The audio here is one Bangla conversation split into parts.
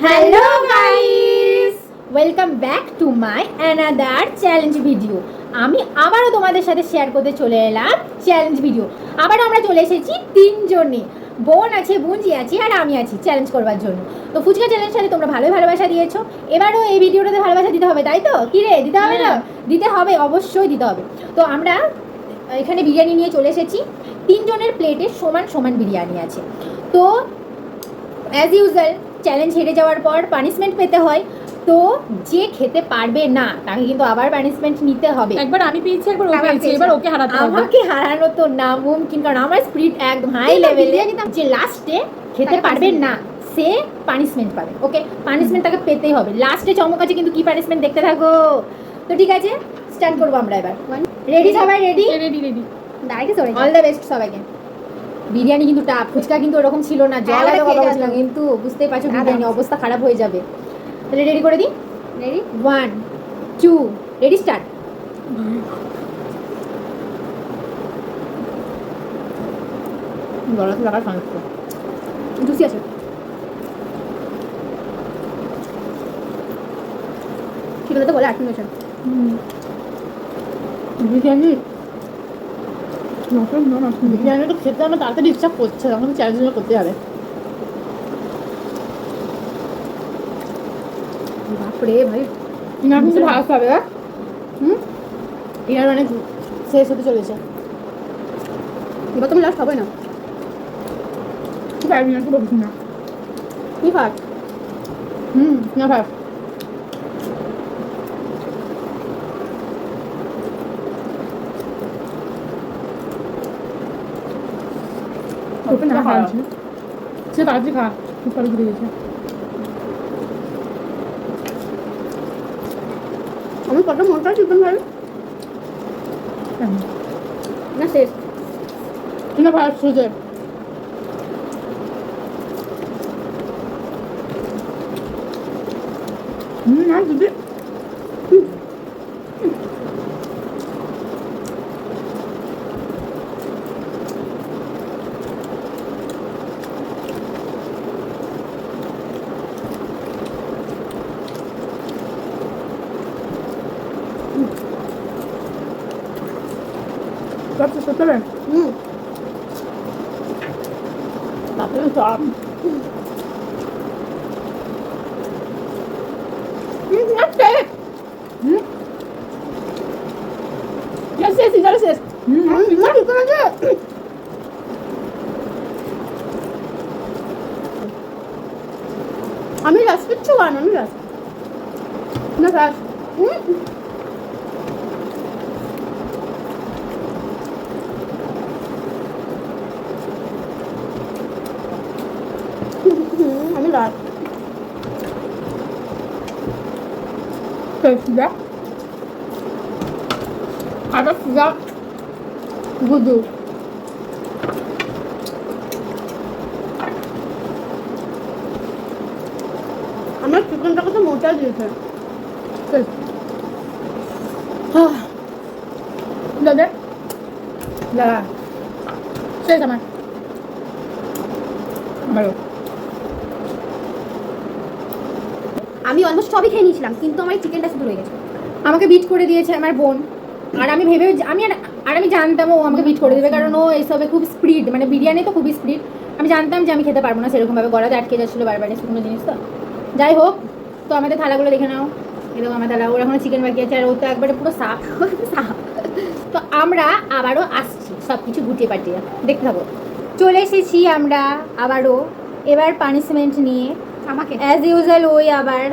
Hello guys, welcome back to my another challenge video. আমি আবারও তোমাদের সাথে শেয়ার করতে চলে এলাম চ্যালেঞ্জ ভিডিও। আবারও আমরা চলে এসেছি তিনজনে, বোন আছে, বুঞ্জি আছে আর আমি আছি চ্যালেঞ্জ করবার জন্য। তো ফুচকা চ্যালেঞ্জ সাথে তোমরা ভালোই ভালোবাসা দিয়েছো, এবারও এই ভিডিওটাতে ভালোবাসা দিতে হবে, তাই তো? কি রে, দিতে হবে না? দিতে হবে, অবশ্যই দিতে হবে। তো আমরা এখানে বিরিয়ানি নিয়ে চলে এসেছি। তিনজনের প্লেটে সমান সমান বিরিয়ানি আছে। তো অ্যাজ ইউজুয়াল চ্যালেঞ্জ হেরে যাওয়ার পর পানিশমেন্ট পেতে হয়। তো যে খেতে পারবে না তাকে কিন্তু আবার পানিশমেন্ট নিতে হবে। একবার আমি পেয়েছি, একবার ও পেয়েছে, এবার ওকে হারাতে হবে। আমাকে হারানো তো নামুমকিন, কারণ আমার স্পিরিট একদম হাই লেভেলে। যে লাস্টে খেতে পারবে না সে পানিশমেন্ট পাবে। ওকে, পানিশমেন্ট তাকে পেতেই হবে। লাস্টে চমক আছে, কিন্তু কি পানিশমেন্ট দেখতে থাকো। তো ঠিক আছে, স্টার্ট করবো আমরা এবার। রেডি সবাই? Ready ready ready. All the best সবাইকে। বিরিয়ানি কিন্তু টাফ, ফুচকা কিন্তু ওরকম ছিল না, জল আরো কথা বলছিলাম, কিন্তু বুঝতেই পারছো বিরিয়ানি অবস্থা খারাপ হয়ে যাবে। তাহলে রেডি করে দিই। Ready, 1 2 ready, start. গলা লাগা সমস্যা জুসি আছে। ঠিক আছে তো বলে 8 মিনিট। বিরিয়ানি বিরিয়ানি তো খেতে আমার তাড়াতাড়ি ইচ্ছা করছে, তখন চ্যালেঞ্জ করতে হবে। বাপরে ভাই, না কিন্তু ভালো হবে। ডিনার মানে শেষ হতে চলেছে। এবার তুমি লাস্ট হবে না? পারবি না, খুব না। কি ফাক? না ভাব ওকে না খাওয়া সে তাড়াতাড়ি খা, খুব ভালো ঘুরে গেছে। আমি কত মোটা চিকেন ভাই না শেষ। না ভাব সোজা না দিদি। সব শেষ করতে হবে। তারপরে সব শেষ শেষ শেষ। আমি লাস্ট কিচ্ছু বানানো, আমি লাস্ট না লাস্ট আমি লাস্ট। সুজা আবার সুজা গুদু আমার চিকেনটাকে তো মোটা দিয়েছে। দাদা দাদা শেষ আমার আমারও। আমি অলমোস্ট সবই খেয়ে নিয়েছিলাম, কিন্তু আমার চিকেনটা শুধু রয়ে গেছে। আমাকে বিট করে দিয়েছে আমার বোন। আর আমি ভেবে আমি জানতাম ও আমাকে বিট করে দেবে, কারণ ও এইসবে খুব স্পিড, মানে বিরিয়ানি তো খুবই স্পিড। আমি জানতাম যে আমি খেতে পারবো না সেরকমভাবে, গলাতে আটকে যাচ্ছিলো বারবার শুকনো জিনিস। তো যাই হোক, তো আমাদের থালাগুলো দেখে নাও। এরকম আমার থালা, ওর এখনো চিকেন বাকি আছে, আর ও তো একবারে পুরো সাফ সাফ। তো আমরা আবারও আসছি সব কিছু গুটিয়ে পাটিয়ে, দেখতে থাকো। চলে এসেছি আমরা আবারও, এবার পানিশমেন্ট নিয়ে। আমাকে অ্যাজ ইউজুয়াল ওই আবার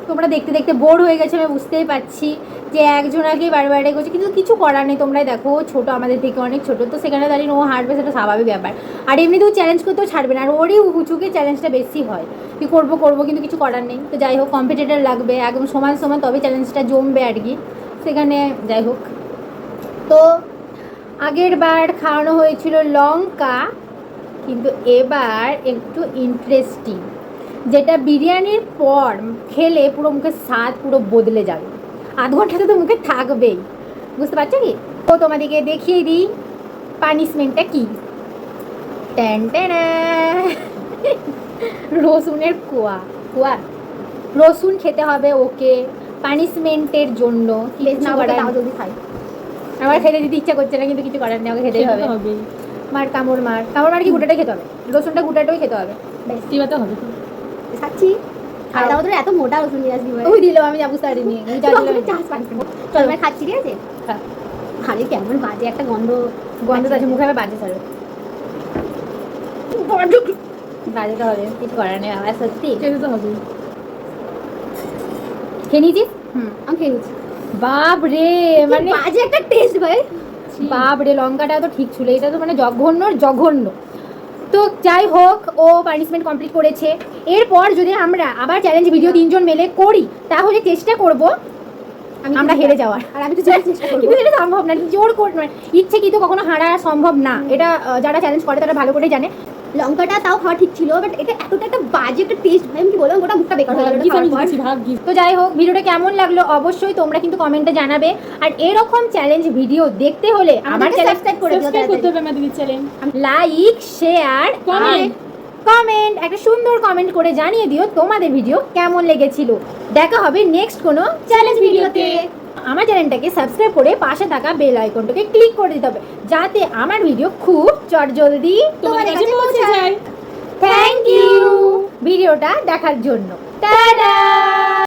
তোমরা দেখতে দেখতে বোর হয়ে গেছে, আমি বুঝতেই পারছি যে একজনাকে বারবার করছে, কিন্তু কিছু করার নেই। তোমরাই দেখো, ছোট আমাদের থেকে অনেক ছোট, তো সেখানে দাঁড়িয়ে ও হারবে, সেটা স্বাভাবিক ব্যাপার। আর এমনিতেও চ্যালেঞ্জ করতেও ছাড়বে না, আর ওরই হুচুকে চ্যালেঞ্জটা বেশি হয়। কি করবো করবো, কিন্তু কিছু করার নেই। তো যাই হোক, কম্পিটিটার লাগবে একদম সমান সমান, তবে চ্যালেঞ্জটা জমবে আর কি। সেখানে যাই হোক, তো আগের বার খাওয়ানো হয়েছিল লঙ্কা, কিন্তু এবার একটু ইন্টারেস্টিং, যেটা বিরিয়ানির পর খেলে পুরো মুখের স্বাদ পুরো বদলে যাবে। আধ ঘন্টাতে তো মুখে থাকবেই, বুঝতে পারছো কি? তো তোমাদেরকে দেখিয়ে দিই পানিশমেন্টটা কি। ট্যান ট্যান, রসুনের কোয়া কোয়া রসুন খেতে হবে ওকে পানিশমেন্টের জন্য কিছু না করার তাও জলদি খাই। আমার খেতে দিতে ইচ্ছা করছে না কিন্তু কিছু করার নেই আমাকে খেতেই হবে হবে মার কামড় কি গোটাটাই খেতে হবে রসুনটা গোটাটাই খেতে হবে বেশ চিবাতে হবে খাচ্ছি। আর তাও তোর এত মোটা রসুন নিয়ে আসবি ওই দিল আমি যা বুঝতে পারিনি আমি যা দিলাম চল এবার খাচ্ছি ঠিক আছে। হ্যাঁ। আরে কেমন বাজে একটা গন্ধ গন্ধ আছে মুখে আমি বাজে ছাড়ো বাজে তো হবে কিছু করার নেই আমার সত্যি খেতে তো হবে খেয়ে নিয়েছিস আমি খেয়ে নিচ্ছি। বাপ রে মানে মানে বাজে একটা টেস্ট ভাই। বাপ রে লঙ্কাটা তো ঠিক ছিল এটা তো মানে জঘন্য তো যাই হোক ও পানিশমেন্ট কমপ্লিট করেছে এরপর যদি আমরা আবার চ্যালেঞ্জ ভিডিও 3 জন মিলে করি তাহলে চেষ্টা করব আমরা হেরে যাওয়ার আর আমি তো জোর চেষ্টা করবো। কিন্তু এটা সম্ভব না জোর করে মানে ইচ্ছে কিন্তু কখনো হারা সম্ভব না এটা যারা চ্যালেঞ্জ করে তারা ভালো করে জানে লঙ্কাটা তাও খাওয়া ঠিক ছিল বাট এটা এতটা একটা বাজে একটা টেস্ট ভাই আমি কি বলবো গোটা মুখটা বেকার হয়ে গেল ভাগ্যিস আমি খাওয়ার পর। জিতেছি, ভাগ্যিস। তো যাই হোক ভিডিওটা কেমন লাগলো অবশ্যই তোমরা কিন্তু কমেন্টে জানাবে আর এরকম চ্যালেঞ্জ ভিডিও দেখতে হলে আমার আমাদেরকে চ্যানেল সাবস্ক্রাইব করে দিও সাবস্ক্রাইব করতে তাড়াতাড়ি। হবে আমাদের channel. Like share Comment. Comment একটা সুন্দর কমেন্ট করে জানিয়ে দিও তোমাদের ভিডিও কেমন লেগেছিল দেখা হবে নেক্সট কোনো চ্যালেঞ্জ ভিডিওতে আমার চ্যানেলটাকে সাবস্ক্রাইব করে পাশে থাকা বেল আইকনটাকে ক্লিক করে দিতে হবে যাতে আমার ভিডিও খুব চটজলদি তোমার কাছে পৌঁছে যায়। থ্যাংক ইউ ভিডিওটা দেখার জন্য টাটা